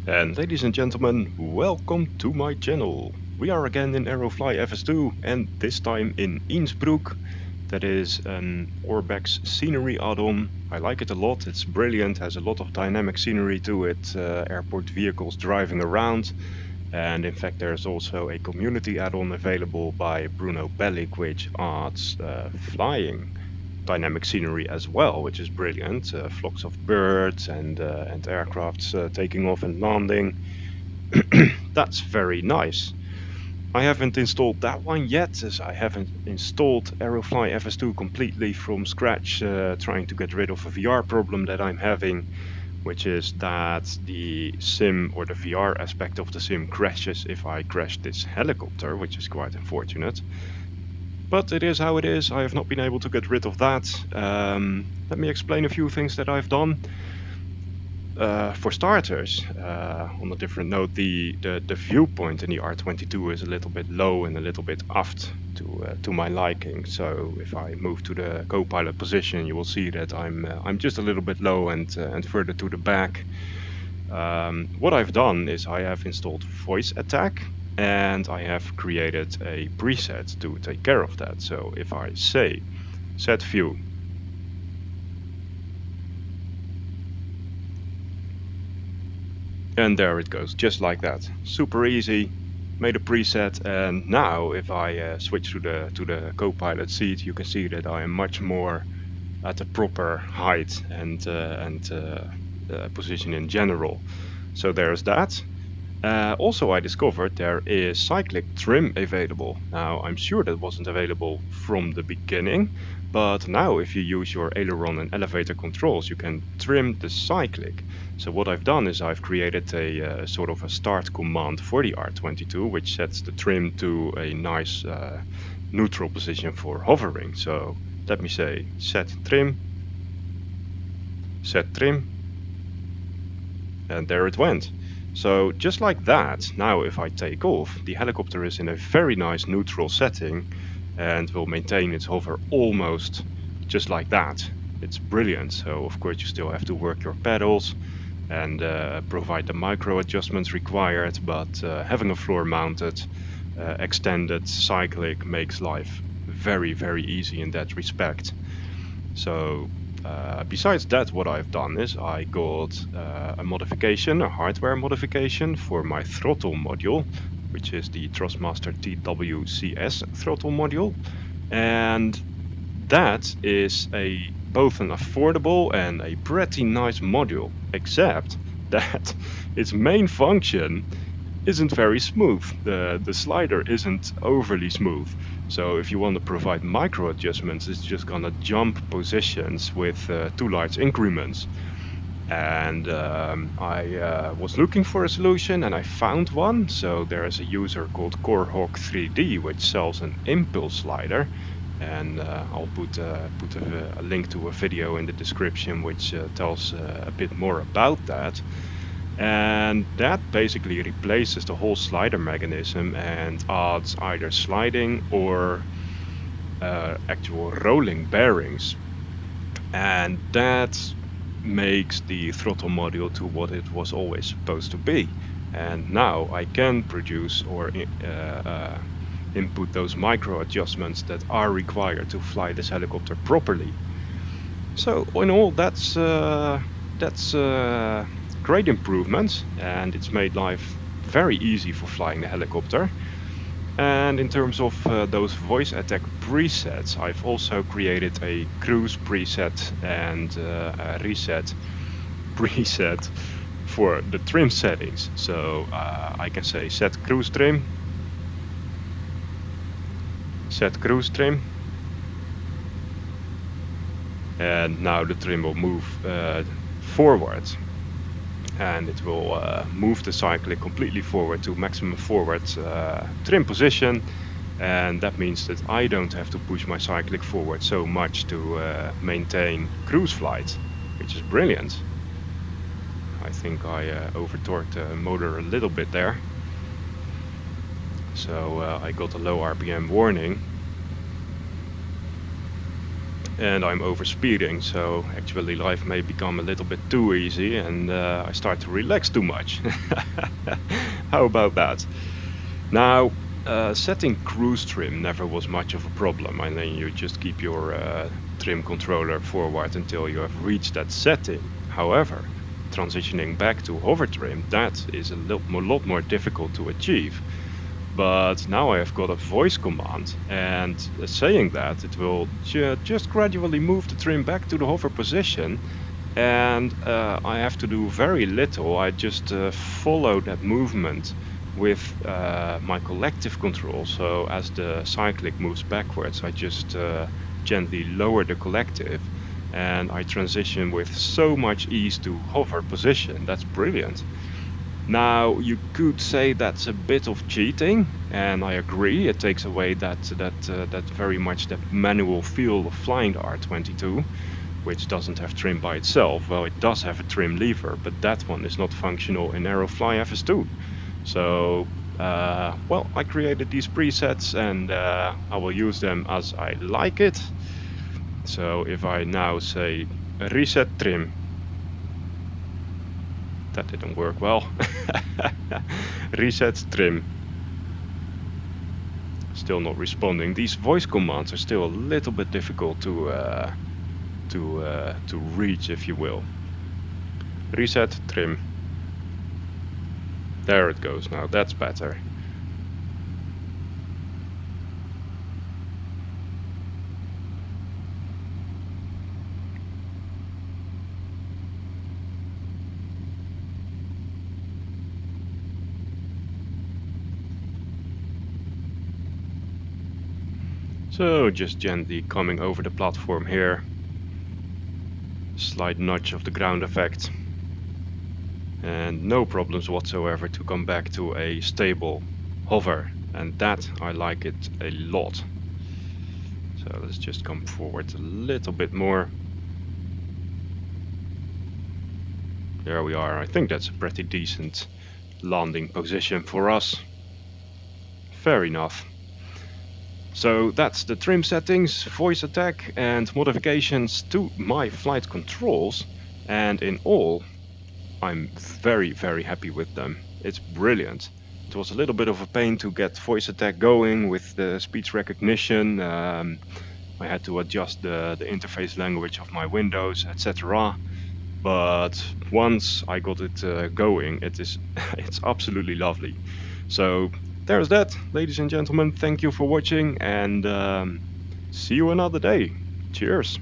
And ladies and gentlemen, welcome to my channel. We are again in Aerofly Fs2 and this time in Innsbruck. That is an Orbex scenery add-on. I like it a lot, it's brilliant, has a lot of dynamic scenery to it, airport vehicles driving around. And in fact there's also a community add-on available by Bruno Bellic which adds flying dynamic scenery as well, which is brilliant. Flocks of birds and aircrafts taking off and landing. That's very nice. I haven't installed that one yet, as I haven't installed Aerofly Fs2 completely from scratch, trying to get rid of a VR problem that I'm having, which is that the sim or the VR aspect of the sim crashes if I crash this helicopter, which is quite unfortunate. But it is how it is. I have not been able to get rid of that. Let me explain a few things that I've done. For starters, on a different note, the viewpoint in the R22 is a little bit low and a little bit aft to my liking. So if I move to the co-pilot position, you will see that I'm just a little bit low and further to the back. What I've done is I have installed voice attack and I have created a preset to take care of that. So if I say set view, and there it goes, just like that. Super easy. Made a preset, and now if I switch to the co-pilot seat, you can see that I am much more at the proper height and position in general. So there's that. Also, I discovered there is cyclic trim available. Now, I'm sure that wasn't available from the beginning, but now if you use your aileron and elevator controls, you can trim the cyclic. So what I've done is I've created a sort of a start command for the R22, which sets the trim to a nice neutral position for hovering. So let me say set trim, and there it went. So just like that, now if I take off, the helicopter is in a very nice neutral setting and will maintain its hover almost just like that. It's brilliant. So of course you still have to work your pedals and provide the micro adjustments required, but having a floor mounted extended cyclic makes life very, very easy in that respect. So besides that, what I've done is I got a modification, a hardware modification for my throttle module, which is the Thrustmaster TWCS throttle module. And that is both an affordable and a pretty nice module, except that its main function isn't very smooth. The slider isn't overly smooth. So if you want to provide micro adjustments, it's just gonna jump positions with 2 large increments. And I was looking for a solution and I found one. So there is a user called CoreHawk 3D which sells an impulse slider. And I'll put a link to a video in the description which tells a bit more about that. And that basically replaces the whole slider mechanism and adds either sliding or actual rolling bearings. And that makes the throttle module to what it was always supposed to be. And now I can produce or input those micro adjustments that are required to fly this helicopter properly. So in all, that's great improvements, and it's made life very easy for flying the helicopter. And in terms of those voice attack presets, I've also created a cruise preset and a reset preset for the trim settings. So I can say set cruise trim, and now the trim will move forward. And it will move the cyclic completely forward to maximum forward trim position, and that means that I don't have to push my cyclic forward so much to maintain cruise flight, which is brilliant. I think I over-torqued the motor a little bit there, so I got a low RPM warning. and I'm overspeeding, so actually life may become a little bit too easy and I start to relax too much. How about that? Now, setting cruise trim never was much of a problem. I mean, you just keep your trim controller forward until you have reached that setting. However, transitioning back to hover trim, that is a lot more difficult to achieve. But now I have got a voice command, and saying that, it will just gradually move the trim back to the hover position, and I have to do very little. I just follow that movement with my collective control. So as the cyclic moves backwards, I just gently lower the collective, and I transition with so much ease to hover position. That's brilliant. Now, you could say that's a bit of cheating, and I agree. It takes away that very much that manual feel of flying the R22, which doesn't have trim by itself. Well, it does have a trim lever, but that one is not functional in Aerofly Fs2. So, well, I created these presets, and I will use them as I like it. So if I now say reset trim, that didn't work well. Reset trim. Still not responding. These voice commands are still a little bit difficult to reach, if you will. Reset trim. There it goes now. That's better. So just gently coming over the platform here. Slight nudge of the ground effect. And no problems whatsoever to come back to a stable hover. And that, I like it a lot. So let's just come forward a little bit more. There we are. I think that's a pretty decent landing position for us. Fair enough. So that's the trim settings, voice attack, and modifications to my flight controls. And in all, I'm very happy with them. It's brilliant. It was a little bit of a pain to get voice attack going with the speech recognition. I had to adjust the interface language of my Windows, etc. But once I got it going, it's absolutely lovely. So there's that, ladies and gentlemen. Thank you for watching, and see you another day. Cheers.